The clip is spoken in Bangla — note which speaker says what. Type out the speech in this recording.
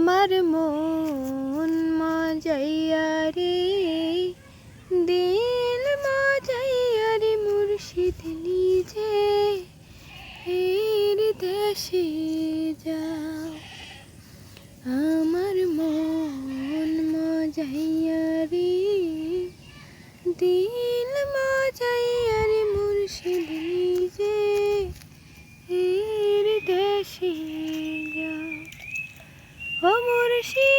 Speaker 1: আমার মন মজাইয়া রে, দিল মজাইয়া রে, মুর্শিদ নিজে এর দেশে যাও। আমার মন মজাইয়া রে, দিল মজাইয়া রে, মুর্শিদ নিজে এর দেশে যাও। ও মুর্শিদ